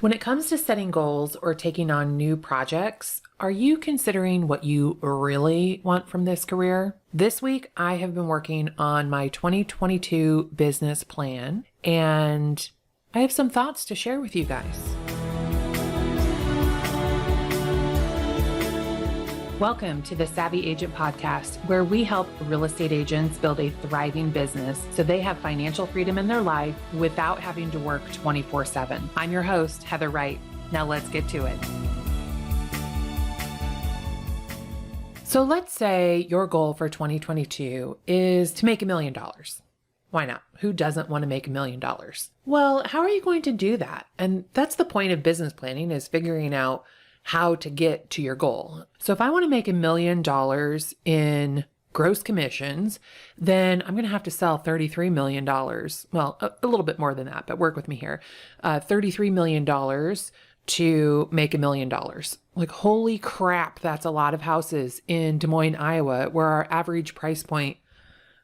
When it comes to setting goals or taking on new projects, are you considering what you really want from this career? This week, I have been working on my 2022 business plan, and I have some thoughts to share with you guys. Welcome to the Savvy Agent Podcast, where we help real estate agents build a thriving business so they have financial freedom in their life without having to work 24/7. I'm your host, Heather Wright. Now let's get to it. So let's say your goal for 2022 is to make $1 million. Why not? Who doesn't want to make $1 million? Well, how are you going to do that? And that's the point of business planning, is figuring out how to get to your goal. So if I want to make $1 million in gross commissions, then I'm going to have to sell $33 million. Well, a little bit more than that, but work with me here. $33 million to make $1 million. Like, holy crap, that's a lot of houses in Des Moines, Iowa, where our average price point,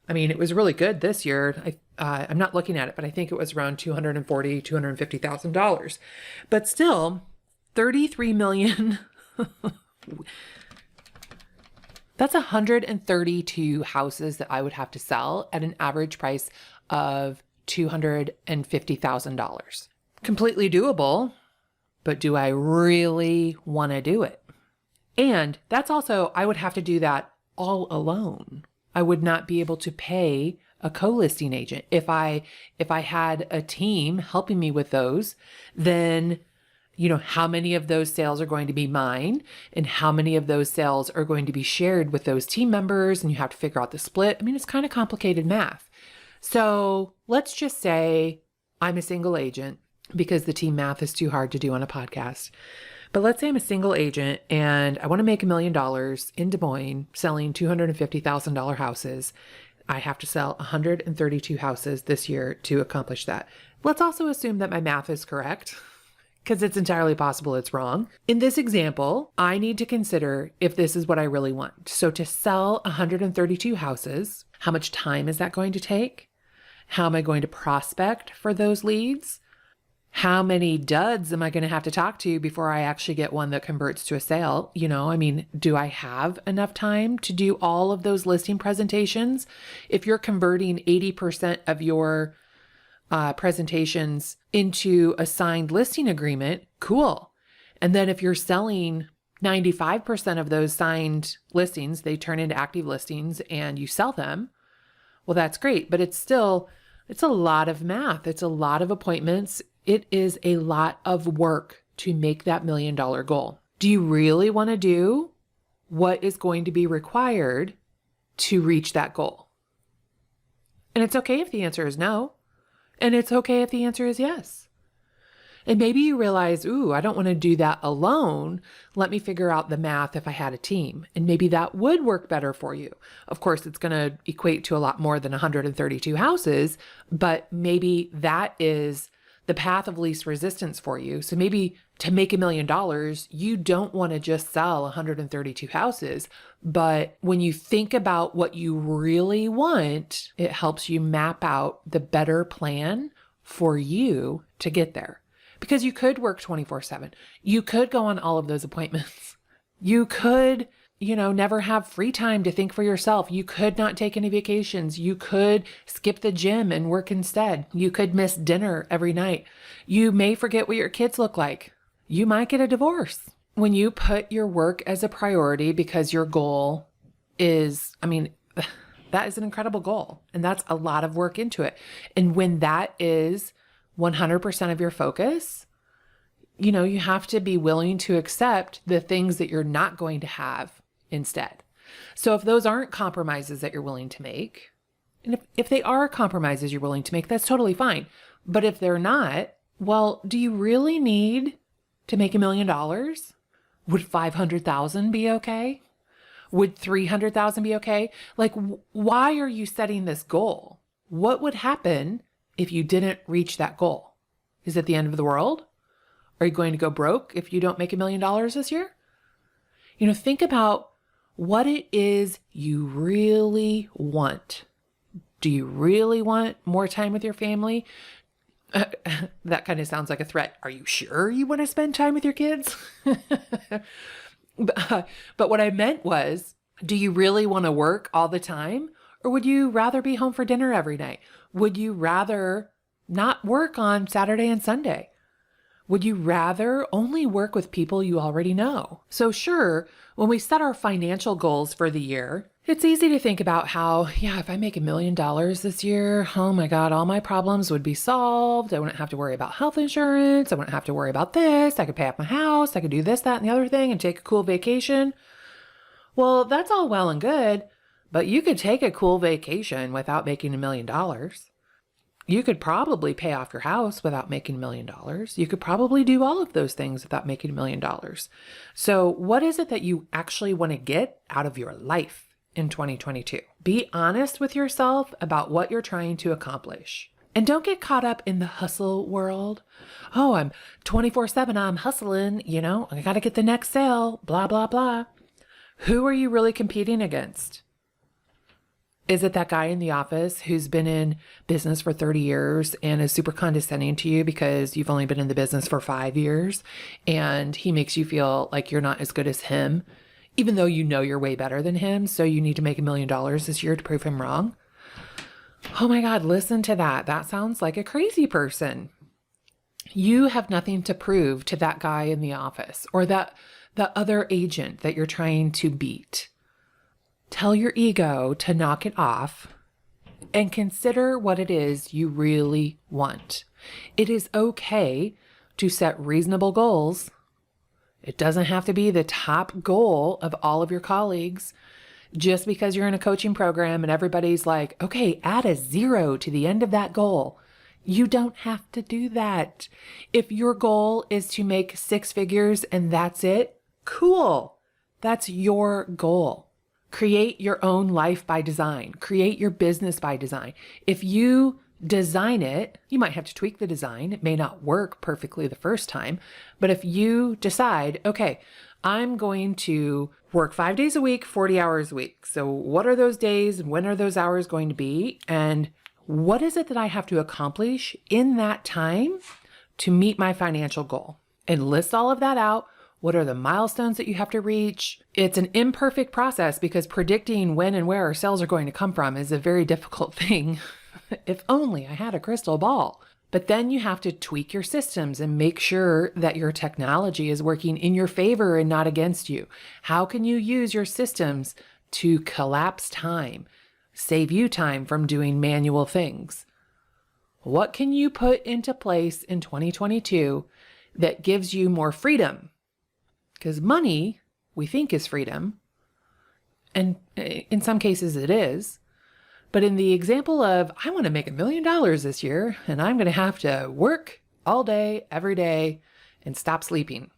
I mean, it was really good this year. I'm not looking at it, but I think it was around $240,000, $250,000. But still, 33 million. That's 132 houses that I would have to sell at an average price of $250,000. Completely doable, but do I really want to do it? And that's also, I would have to do that all alone. I would not be able to pay a co-listing agent. If I had a team helping me with those, then how many of those sales are going to be mine and how many of those sales are going to be shared with those team members, and you have to figure out the split. I mean, it's kind of complicated math. So let's just say I'm a single agent, because the team math is too hard to do on a podcast. But let's say I'm a single agent and I want to make $1 million in Des Moines selling $250,000 houses. I have to sell 132 houses this year to accomplish that. Let's also assume that my math is correct, because it's entirely possible it's wrong. In this example, I need to consider if this is what I really want. So to sell 132 houses, how much time is that going to take? How am I going to prospect for those leads? How many duds am I going to have to talk to before I actually get one that converts to a sale? Do I have enough time to do all of those listing presentations? If you're converting 80% of your presentations into a signed listing agreement, cool. And then if you're selling 95% of those signed listings, they turn into active listings and you sell them, well, that's great. But it's a lot of math. It's a lot of appointments. It is a lot of work to make that $1 million goal. Do you really want to do what is going to be required to reach that goal? And it's okay if the answer is no. And it's okay if the answer is yes. And maybe you realize, I don't want to do that alone. Let me figure out the math if I had a team. And maybe that would work better for you. Of course, it's going to equate to a lot more than 132 houses, but maybe that is the path of least resistance for you. So maybe to make $1 million, you don't want to just sell 132 houses. But when you think about what you really want, it helps you map out the better plan for you to get there. Because you could work 24/7. You could go on all of those appointments. You could, never have free time to think for yourself. You could not take any vacations. You could skip the gym and work instead. You could miss dinner every night. You may forget what your kids look like. You might get a divorce. When you put your work as a priority because your goal is, that is an incredible goal. And that's a lot of work into it. And when that is 100% of your focus, you have to be willing to accept the things that you're not going to have instead. So if those aren't compromises that you're willing to make, and if they are compromises you're willing to make, that's totally fine. But if they're not, well, do you really need to make $1 million? Would 500,000 be okay? Would 300,000 be okay? Like, why are you setting this goal? What would happen if you didn't reach that goal? Is it the end of the world? Are you going to go broke if you don't make $1 million this year? Think about what it is you really want. Do you really want more time with your family? That kind of sounds like a threat. Are you sure you want to spend time with your kids? But what I meant was, do you really want to work all the time? Or would you rather be home for dinner every night? Would you rather not work on Saturday and Sunday? Would you rather only work with people you already know? So sure, when we set our financial goals for the year, it's easy to think about how, yeah, if I make $1 million this year, oh my God, all my problems would be solved. I wouldn't have to worry about health insurance. I wouldn't have to worry about this. I could pay off my house. I could do this, that, and the other thing and take a cool vacation. Well, that's all well and good, but you could take a cool vacation without making $1 million. You could probably pay off your house without making $1 million. You could probably do all of those things without making $1 million. So what is it that you actually want to get out of your life in 2022? Be honest with yourself about what you're trying to accomplish. And don't get caught up in the hustle world. Oh, I'm 24/7, I'm hustling, I got to get the next sale, blah, blah, blah. Who are you really competing against? Is it that guy in the office who's been in business for 30 years and is super condescending to you because you've only been in the business for 5 years and he makes you feel like you're not as good as him, even though you know you're way better than him, so you need to make $1 million this year to prove him wrong? Oh my God, listen to that. That sounds like a crazy person. You have nothing to prove to that guy in the office or the other agent that you're trying to beat. Tell your ego to knock it off and consider what it is you really want. It is okay to set reasonable goals. It doesn't have to be the top goal of all of your colleagues. Just because you're in a coaching program and everybody's like, okay, add a 0 to the end of that goal. You don't have to do that. If your goal is to make 6 figures and that's it, cool. That's your goal. Create your own life by design. Create your business by design. If you design it, you might have to tweak the design. It may not work perfectly the first time, but if you decide, okay, I'm going to work 5 days a week, 40 hours a week. So what are those days and when are those hours going to be? And what is it that I have to accomplish in that time to meet my financial goal? And list all of that out. What are the milestones that you have to reach? It's an imperfect process because predicting when and where our sales are going to come from is a very difficult thing. If only I had a crystal ball. But then you have to tweak your systems and make sure that your technology is working in your favor and not against you. How can you use your systems to collapse time, save you time from doing manual things? What can you put into place in 2022 that gives you more freedom? Because money, we think, is freedom. And in some cases it is. But in the example of, I want to make $1 million this year, and I'm going to have to work all day, every day, and stop sleeping.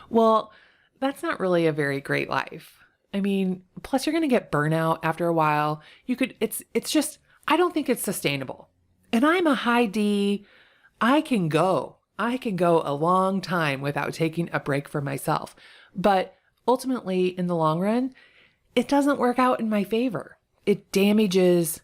Well, that's not really a very great life. I mean, plus you're going to get burnout after a while. It's just, I don't think it's sustainable. And I'm a high D. I can go a long time without taking a break for myself. But ultimately, in the long run, it doesn't work out in my favor. It damages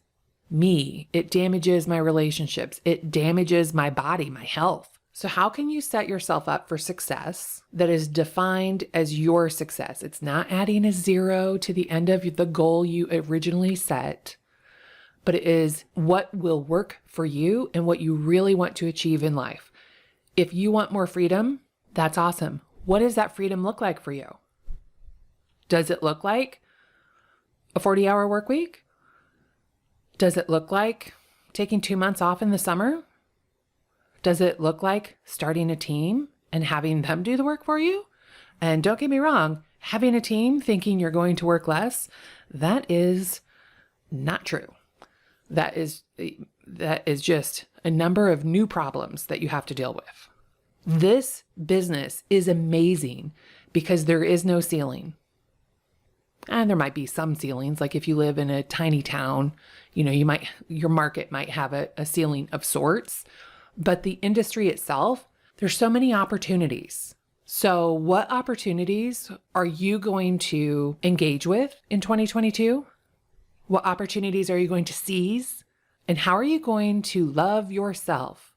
me. It damages my relationships. It damages my body, my health. So how can you set yourself up for success that is defined as your success? It's not adding a 0 to the end of the goal you originally set, but it is what will work for you and what you really want to achieve in life. If you want more freedom, that's awesome. What does that freedom look like for you? Does it look like a 40-hour work week? Does it look like taking 2 months off in the summer? Does it look like starting a team and having them do the work for you? And don't get me wrong, having a team thinking you're going to work less, that is not true. That is just a number of new problems that you have to deal with. This business is amazing because there is no ceiling. And there might be some ceilings, like if you live in a tiny town, your market might have a ceiling of sorts, but the industry itself, there's so many opportunities. So what opportunities are you going to engage with in 2022? What opportunities are you going to seize? And how are you going to love yourself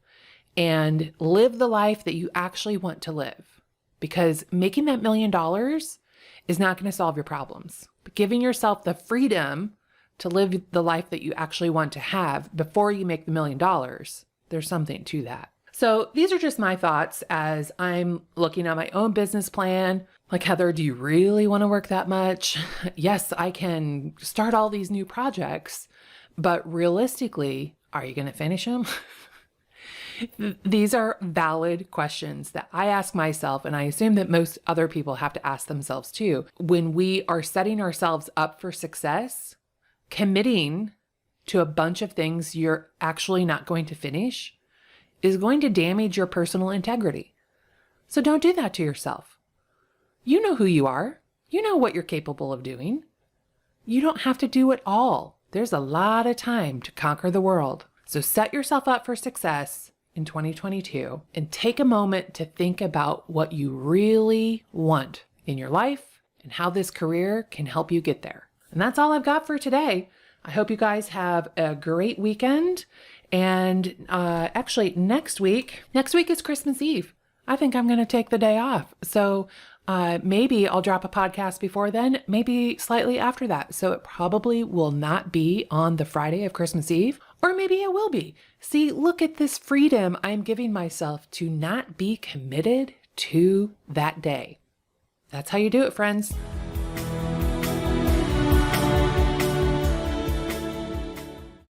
and live the life that you actually want to live? Because making that $1 million is not going to solve your problems. But giving yourself the freedom to live the life that you actually want to have before you make the $1 million, there's something to that. So these are just my thoughts as I'm looking at my own business plan. Like, Heather, do you really want to work that much? Yes, I can start all these new projects, but realistically, are you going to finish them? These are valid questions that I ask myself, and I assume that most other people have to ask themselves too. When we are setting ourselves up for success, committing to a bunch of things you're actually not going to finish is going to damage your personal integrity. So don't do that to yourself. You know who you are. You know what you're capable of doing. You don't have to do it all. There's a lot of time to conquer the world. So set yourself up for success in 2022 and take a moment to think about what you really want in your life and how this career can help you get there. And that's all I've got for today. I hope you guys have a great weekend. And actually, next week is Christmas Eve. I think I'm going to take the day off. So maybe I'll drop a podcast before then, maybe slightly after that. So it probably will not be on the Friday of Christmas Eve, or maybe it will be. See, look at this freedom I'm giving myself to not be committed to that day. That's how you do it, friends.